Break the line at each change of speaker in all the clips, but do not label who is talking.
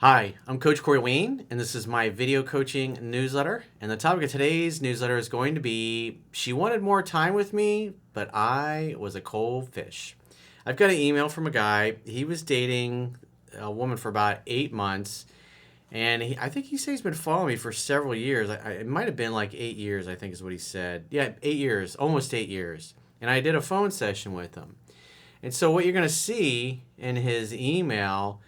Hi, I'm Coach Corey Wayne, and this is my video coaching newsletter. And the topic of today's newsletter is going to be she wanted more time with me, but I was a cold fish. I've got an email from a guy. He was dating a woman for about 8 months, and I think he said he's been following me for several years. It might have been like 8 years, I think is what he said. Yeah, 8 years, almost 8 years. And I did a phone session with him. And so what you're going to see in his email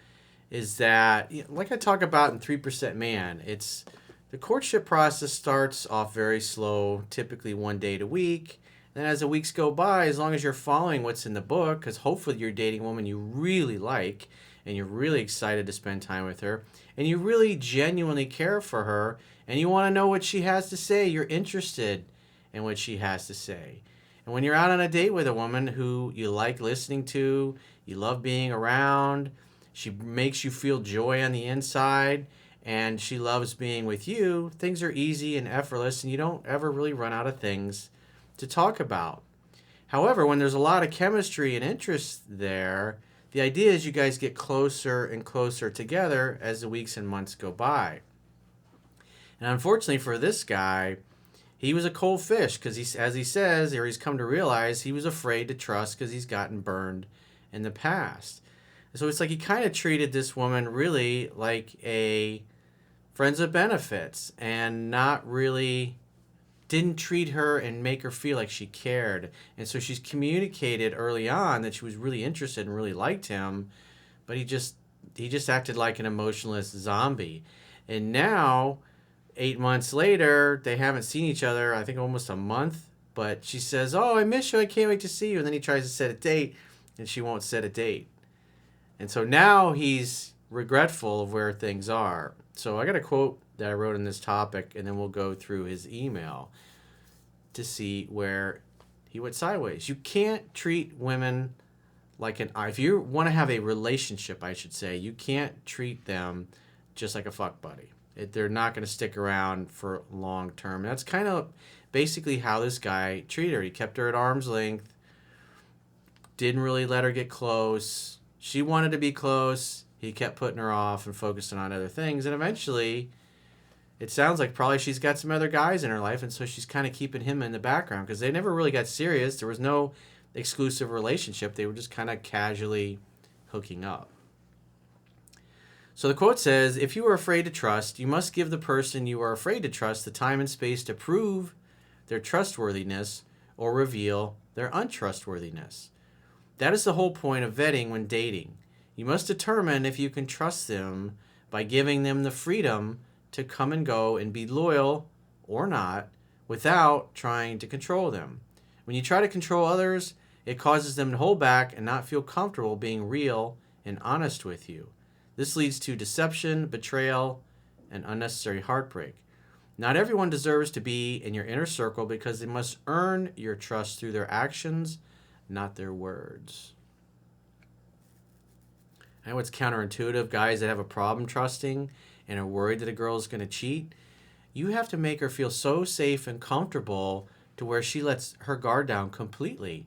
is that, like I talk about in 3% Man, it's the courtship process starts off very slow, typically one date a week. Then as the weeks go by, as long as you're following what's in the book, because hopefully you're dating a woman you really like and you're really excited to spend time with her and you really genuinely care for her and you want to know what she has to say, you're interested in what she has to say. And when you're out on a date with a woman who you like listening to, you love being around, she makes you feel joy on the inside, and she loves being with you, things are easy and effortless, and you don't ever really run out of things to talk about. However, when there's a lot of chemistry and interest there, the idea is you guys get closer and closer together as the weeks and months go by. And unfortunately for this guy, he was a cold fish because, as he says, or he's come to realize, he was afraid to trust because he's gotten burned in the past. So it's like he kind of treated this woman really like a friends with benefits and not really didn't treat her and make her feel like she cared. And so she's communicated early on that she was really interested and really liked him, but he just acted like an emotionless zombie. And now, 8 months later, they haven't seen each other, I think almost a month, but she says, "Oh, I miss you, I can't wait to see you." And then he tries to set a date, and she won't set a date. And so now he's regretful of where things are. So I got a quote that I wrote in this topic, and then we'll go through his email to see where he went sideways. You can't treat women like if you want to have a relationship, I should say, you can't treat them just like a fuck buddy. They're not going to stick around for long term. That's kind of basically how this guy treated her. He kept her at arm's length, didn't really let her get close. She wanted to be close. He kept putting her off and focusing on other things. And eventually, it sounds like probably she's got some other guys in her life, and so she's kind of keeping him in the background because they never really got serious. There was no exclusive relationship. They were just kind of casually hooking up. So the quote says, "If you are afraid to trust, you must give the person you are afraid to trust the time and space to prove their trustworthiness or reveal their untrustworthiness. That is the whole point of vetting when dating. You must determine if you can trust them by giving them the freedom to come and go and be loyal or not without trying to control them. When you try to control others, it causes them to hold back and not feel comfortable being real and honest with you. This leads to deception, betrayal, and unnecessary heartbreak. Not everyone deserves to be in your inner circle because they must earn your trust through their actions, not their words." I know it's counterintuitive, guys that have a problem trusting and are worried that a girl is going to cheat. You have to make her feel so safe and comfortable to where she lets her guard down completely.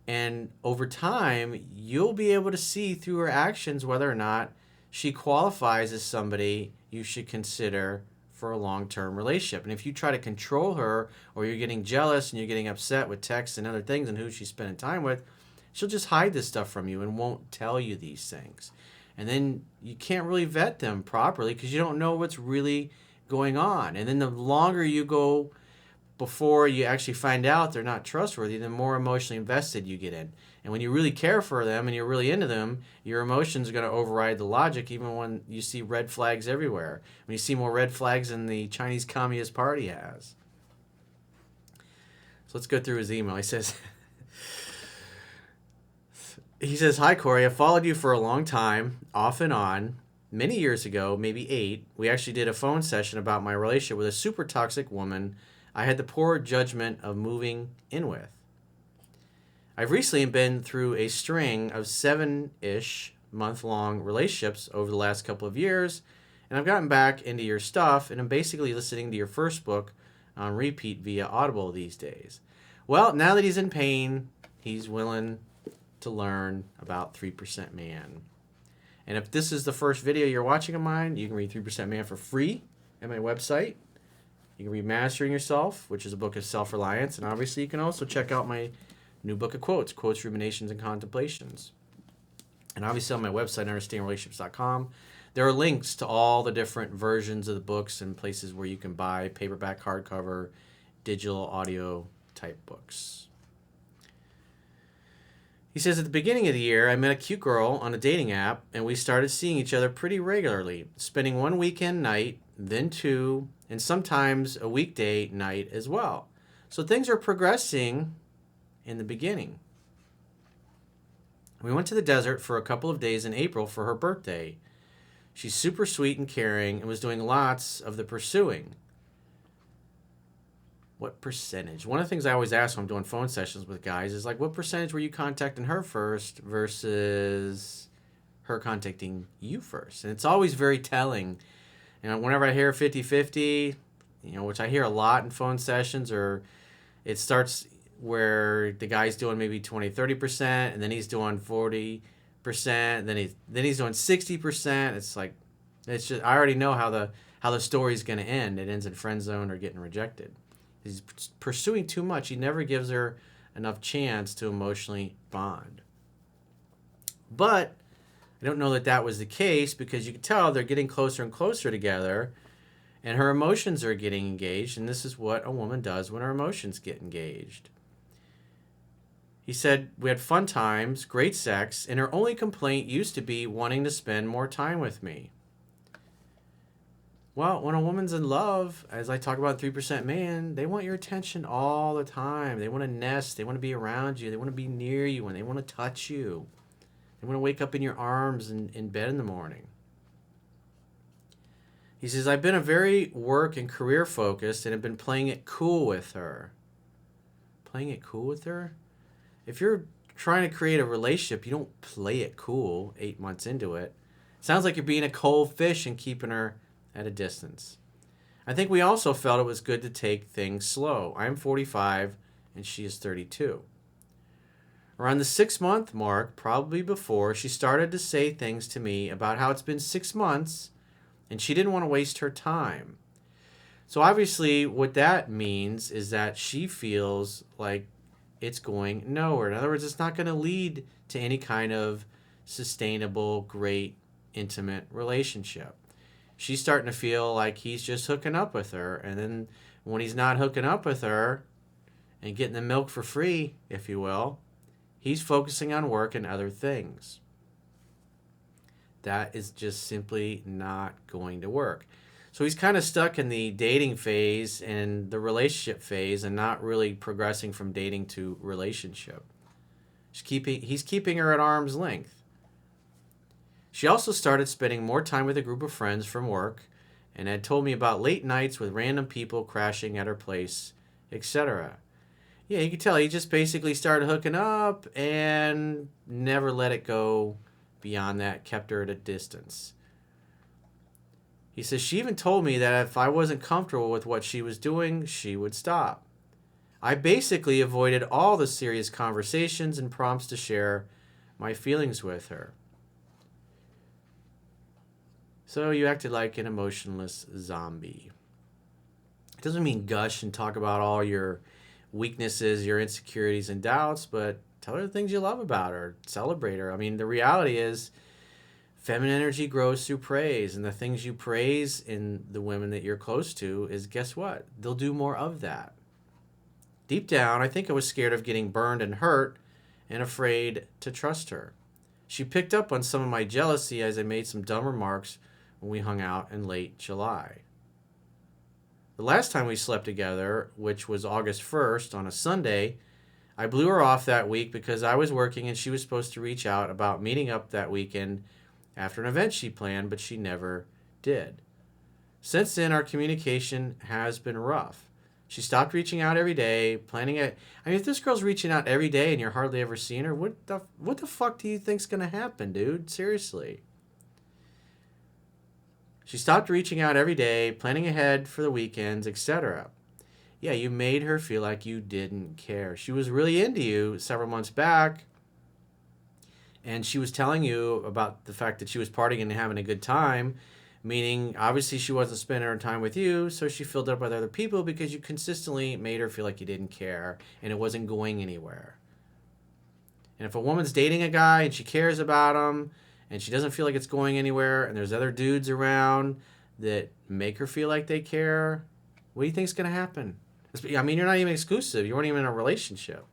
And over time, you'll be able to see through her actions whether or not she qualifies as somebody you should consider for a long-term relationship. And if you try to control her, or you're getting jealous and you're getting upset with texts and other things and who she's spending time with, she'll just hide this stuff from you and won't tell you these things. And then you can't really vet them properly because you don't know what's really going on. And then the longer you go before you actually find out they're not trustworthy, the more emotionally invested you get in. And when you really care for them and you're really into them, your emotions are going to override the logic even when you see red flags everywhere. When you see more red flags than the Chinese Communist Party has. So let's go through his email. He says, "Hi, Corey. I've followed you for a long time, off and on. Many years ago, maybe 8, we actually did a phone session about my relationship with a super toxic woman I had the poor judgment of moving in with. I've recently been through a string of 7-ish month-long relationships over the last couple of years, and I've gotten back into your stuff, and I'm basically listening to your first book on repeat via Audible these days. Well, now that he's in pain, he's willing to learn about 3% Man. And if this is the first video you're watching of mine, you can read 3% Man for free at my website. You can read Mastering Yourself, which is a book of self-reliance. And obviously, you can also check out my new book of quotes, Ruminations, and Contemplations. And obviously on my website, understandingrelationships.com, there are links to all the different versions of the books and places where you can buy paperback, hardcover, digital, audio type books. He says, at the beginning of the year, I met a cute girl on a dating app, and we started seeing each other pretty regularly, spending one weekend night, then two, and sometimes a weekday night as well. So things are progressing in the beginning. We went to the desert for a couple of days in April for her birthday. She's super sweet and caring and was doing lots of the pursuing. What percentage? One of the things I always ask when I'm doing phone sessions with guys is like, what percentage were you contacting her first versus her contacting you first? And it's always very telling. Whenever I hear 50-50, which I hear a lot in phone sessions, or it starts where the guy's doing maybe 20-30%, and then he's doing 40%, then he's doing 60%. It's just, I already know how the story's going to end. It ends in friend zone or getting rejected. He's pursuing too much. He never gives her enough chance to emotionally bond. But I don't know that was the case, because you can tell they're getting closer and closer together, and her emotions are getting engaged, and this is what a woman does when her emotions get engaged. He said, we had fun times, great sex, and her only complaint used to be wanting to spend more time with me. Well, when a woman's in love, as I talk about 3% Man, they want your attention all the time. They want to nest. They want to be around you. They want to be near you, and they want to touch you. They want to wake up in your arms and in bed in the morning. He says, I've been a very work and career focused and have been playing it cool with her. Playing it cool with her? If you're trying to create a relationship, you don't play it cool 8 months into it. Sounds like you're being a cold fish and keeping her at a distance. I think we also felt it was good to take things slow. I'm 45 and she is 32. Around the 6-month mark, probably before, she started to say things to me about how it's been 6 months and she didn't want to waste her time. So obviously what that means is that she feels like it's going nowhere. In other words, it's not going to lead to any kind of sustainable, great, intimate relationship. She's starting to feel like he's just hooking up with her. And then when he's not hooking up with her and getting the milk for free, if you will, he's focusing on work and other things. That is just simply not going to work. So he's kind of stuck in the dating phase and the relationship phase and not really progressing from dating to relationship. He's keeping her at arm's length. She also started spending more time with a group of friends from work and had told me about late nights with random people crashing at her place, etc. Yeah, you can tell he just basically started hooking up and never let it go beyond that, kept her at a distance. He says, she even told me that if I wasn't comfortable with what she was doing, she would stop. I basically avoided all the serious conversations and prompts to share my feelings with her. So you acted like an emotionless zombie. It doesn't mean gush and talk about all your weaknesses, your insecurities and doubts, but tell her the things you love about her. Celebrate her. I mean, the reality is feminine energy grows through praise, and the things you praise in the women that you're close to is, guess what? They'll do more of that. Deep down, I think I was scared of getting burned and hurt and afraid to trust her. She picked up on some of my jealousy as I made some dumb remarks when we hung out in late July. The last time we slept together, which was August 1st on a Sunday, I blew her off that week because I was working and she was supposed to reach out about meeting up that weekend after an event she planned, but she never did. Since then, our communication has been rough. She stopped reaching out every day, planning it. I mean, if this girl's reaching out every day and you're hardly ever seeing her, what the fuck do you think's gonna happen, dude? Seriously. She stopped reaching out every day, planning ahead for the weekends, etc. Yeah, you made her feel like you didn't care. She was really into you several months back, And she was telling you about the fact that she was partying and having a good time, meaning obviously she wasn't spending her time with you, so she filled it up with other people because you consistently made her feel like you didn't care and it wasn't going anywhere. And if a woman's dating a guy and she cares about him and she doesn't feel like it's going anywhere and there's other dudes around that make her feel like they care, what do you think's going to happen? I mean, you're not even exclusive. You weren't even in a relationship.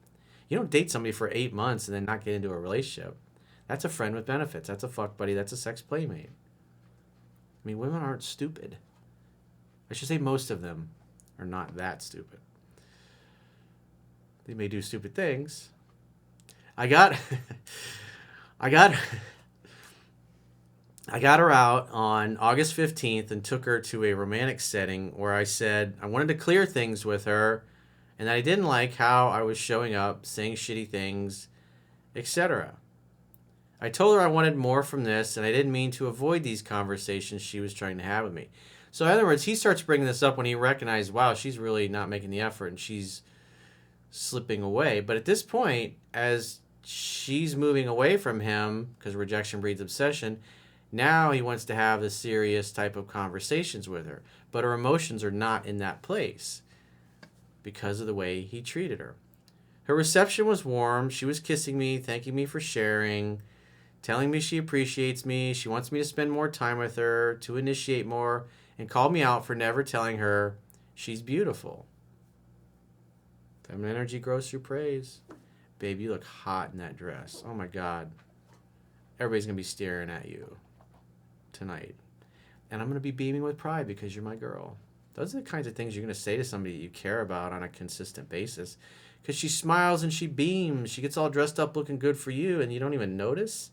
You don't date somebody for 8 months and then not get into a relationship. That's a friend with benefits. That's a fuck buddy. That's a sex playmate. I mean, women aren't stupid. I should say most of them are not that stupid. They may do stupid things. I got her out on August 15th and took her to a romantic setting where I said I wanted to clear things with her and that I didn't like how I was showing up, saying shitty things, etc. I told her I wanted more from this and I didn't mean to avoid these conversations she was trying to have with me. So in other words, he starts bringing this up when he recognized, wow, she's really not making the effort and she's slipping away. But at this point, as she's moving away from him, because rejection breeds obsession, now he wants to have the serious type of conversations with her. But her emotions are not in that place because of the way he treated her. Her reception was warm. She was kissing me, thanking me for sharing, telling me she appreciates me. She wants me to spend more time with her, to initiate more, and called me out for never telling her she's beautiful. Feminine energy grows through praise. Babe, you look hot in that dress. Oh my God. Everybody's going to be staring at you tonight. And I'm going to be beaming with pride because you're my girl. Those are the kinds of things you're going to say to somebody you care about on a consistent basis. Because she smiles and she beams. She gets all dressed up looking good for you and you don't even notice.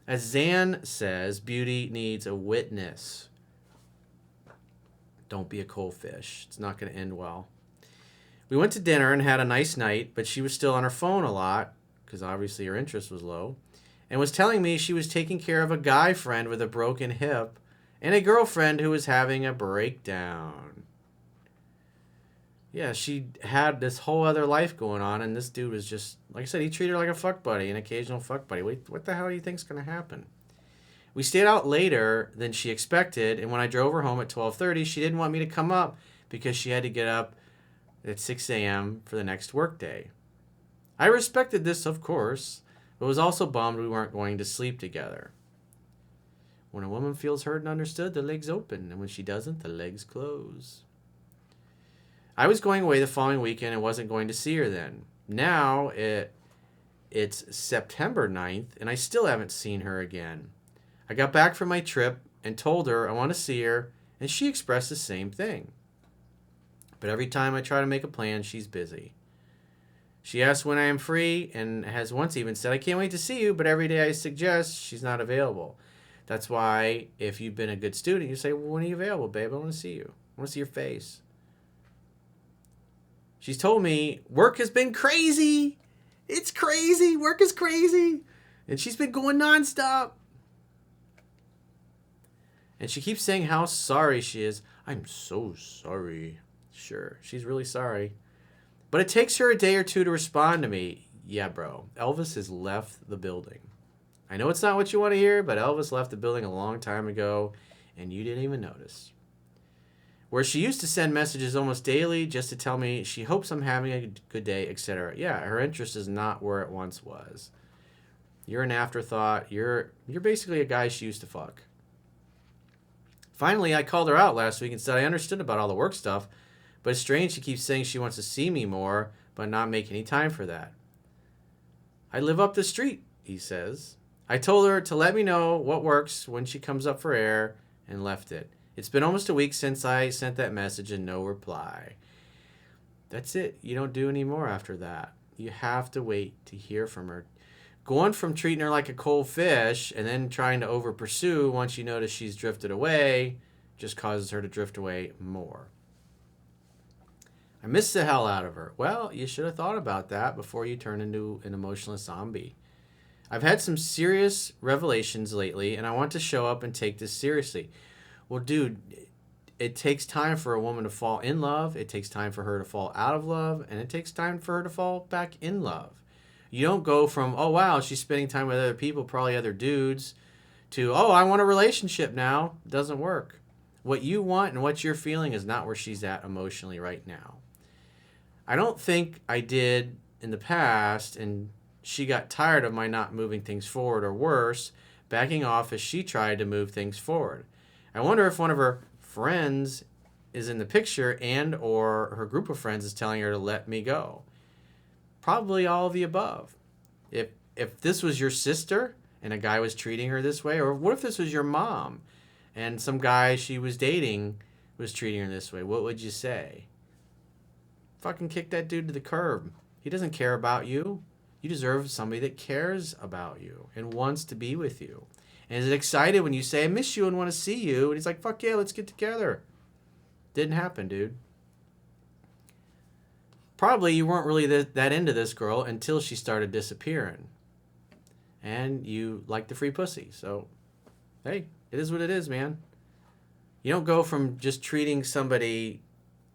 As Zan says, beauty needs a witness. Don't be a cold fish. It's not going to end well. We went to dinner and had a nice night, but she was still on her phone a lot, because obviously her interest was low, and was telling me she was taking care of a guy friend with a broken hip and a girlfriend who was having a breakdown. Yeah, she had this whole other life going on, and this dude was just, like I said, he treated her like a fuck buddy, an occasional fuck buddy. Wait, what the hell do you think's going to happen? We stayed out later than she expected, and when I drove her home at 12:30, she didn't want me to come up because she had to get up at 6 a.m. for the next workday. I respected this, of course, but was also bummed we weren't going to sleep together. When a woman feels heard and understood, the legs open, and when she doesn't, the legs close. I was going away the following weekend and wasn't going to see her then. Now it's September 9th, and I still haven't seen her again. I got back from my trip and told her I want to see her, and she expressed the same thing. But every time I try to make a plan, she's busy. She asks when I am free and has once even said, I can't wait to see you, but every day I suggest she's not available. That's why if you've been a good student, you say, well, when are you available, babe? I want to see you. I want to see your face. She's told me work has been crazy. It's crazy. Work is crazy. And she's been going nonstop. And she keeps saying how sorry she is. I'm so sorry. Sure, she's really sorry. But it takes her a day or two to respond to me. Yeah, bro, Elvis has left the building. I know it's not what you want to hear, but Elvis left the building a long time ago, and you didn't even notice. Where she used to send messages almost daily just to tell me she hopes I'm having a good day, etc. Yeah, her interest is not where it once was. You're an afterthought. You're basically a guy she used to fuck. Finally, I called her out last week and said I understood about all the work stuff, but it's strange she keeps saying she wants to see me more, but not make any time for that. I live up the street, he says. I told her to let me know what works when she comes up for air and left it. It's been almost a week since I sent that message and no reply. That's it. You don't do any more after that. You have to wait to hear from her. Going from treating her like a cold fish and then trying to over pursue once you notice she's drifted away just causes her to drift away more. I miss the hell out of her. Well, you should have thought about that before you turn into an emotionless zombie. I've had some serious revelations lately, and I want to show up and take this seriously. Well, dude, it takes time for a woman to fall in love. It takes time for her to fall out of love, and it takes time for her to fall back in love. You don't go from, oh, wow, she's spending time with other people, probably other dudes, to, oh, I want a relationship now. It doesn't work. What you want and what you're feeling is not where she's at emotionally right now. I don't think I did in the past, and she got tired of my not moving things forward, or worse, backing off as she tried to move things forward. I wonder if one of her friends is in the picture and or her group of friends is telling her to let me go. Probably all of the above. If this was your sister and a guy was treating her this way, or what if this was your mom and some guy she was dating was treating her this way, what would you say? Fucking kick that dude to the curb. He doesn't care about you. You deserve somebody that cares about you and wants to be with you. And is excited when you say, I miss you and want to see you. And he's like, fuck yeah, let's get together. Didn't happen, dude. Probably you weren't really that into this girl until she started disappearing. And you like the free pussy. So, hey, it is what it is, man. You don't go from just treating somebody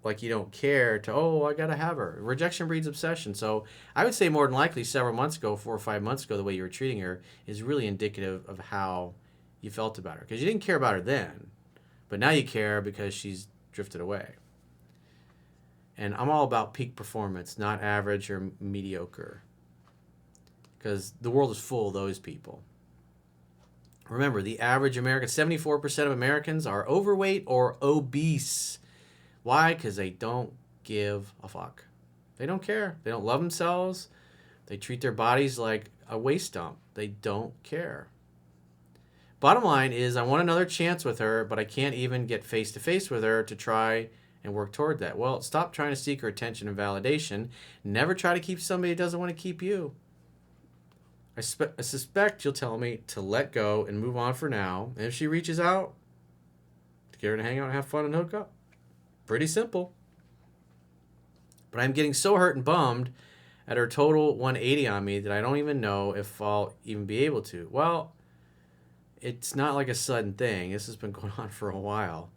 like you don't care to, oh, I gotta have her. Rejection breeds obsession. So I would say more than likely several months ago, 4 or 5 months ago, the way you were treating her is really indicative of how you felt about her. Because you didn't care about her then, but now you care because she's drifted away. And I'm all about peak performance, not average or mediocre. Because the world is full of those people. Remember, the average American, 74% of Americans are overweight or obese. Why? Because they don't give a fuck. They don't care. They don't love themselves. They treat their bodies like a waste dump. They don't care. Bottom line is, I want another chance with her, but I can't even get face-to-face with her to try and work toward that. Well, stop trying to seek her attention and validation. Never try to keep somebody who doesn't want to keep you. I suspect you'll tell me to let go and move on for now. And if she reaches out, to get her to hang out and have fun and hook up. Pretty simple. But I'm getting so hurt and bummed at her total 180 on me that I don't even know if I'll even be able to. Well, it's not like a sudden thing. This has been going on for a while.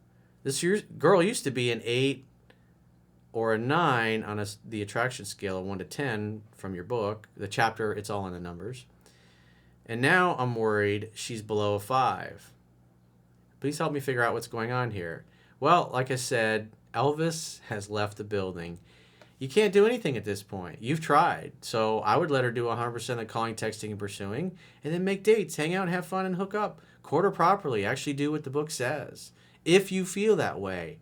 This girl used to be an 8 or a 9 on the attraction scale of 1 to 10 from your book. The chapter, it's all in the numbers. And now I'm worried she's below a 5. Please help me figure out what's going on here. Well, like I said, Elvis has left the building. You can't do anything at this point. You've tried. So I would let her do 100% of the calling, texting, and pursuing, and then make dates, hang out, and have fun, and hook up. Court her properly. Actually do what the book says, if you feel that way.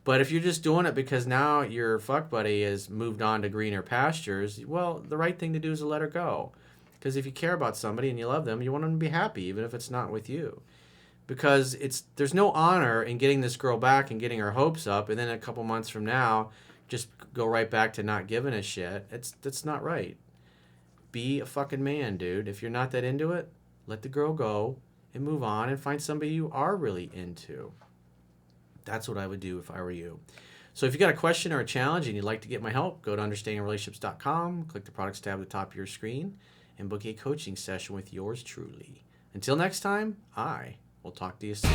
But if you're just doing it because now your fuck buddy has moved on to greener pastures, well, the right thing to do is to let her go. Because if you care about somebody and you love them, you want them to be happy, even if it's not with you. Because there's no honor in getting this girl back and getting her hopes up, and then a couple months from now, just go right back to not giving a shit. That's not right. Be a fucking man, dude. If you're not that into it, let the girl go and move on and find somebody you are really into. That's what I would do if I were you. So if you got a question or a challenge and you'd like to get my help, go to understandingrelationships.com, click the products tab at the top of your screen, and book a coaching session with yours truly. Until next time, we'll talk to you soon.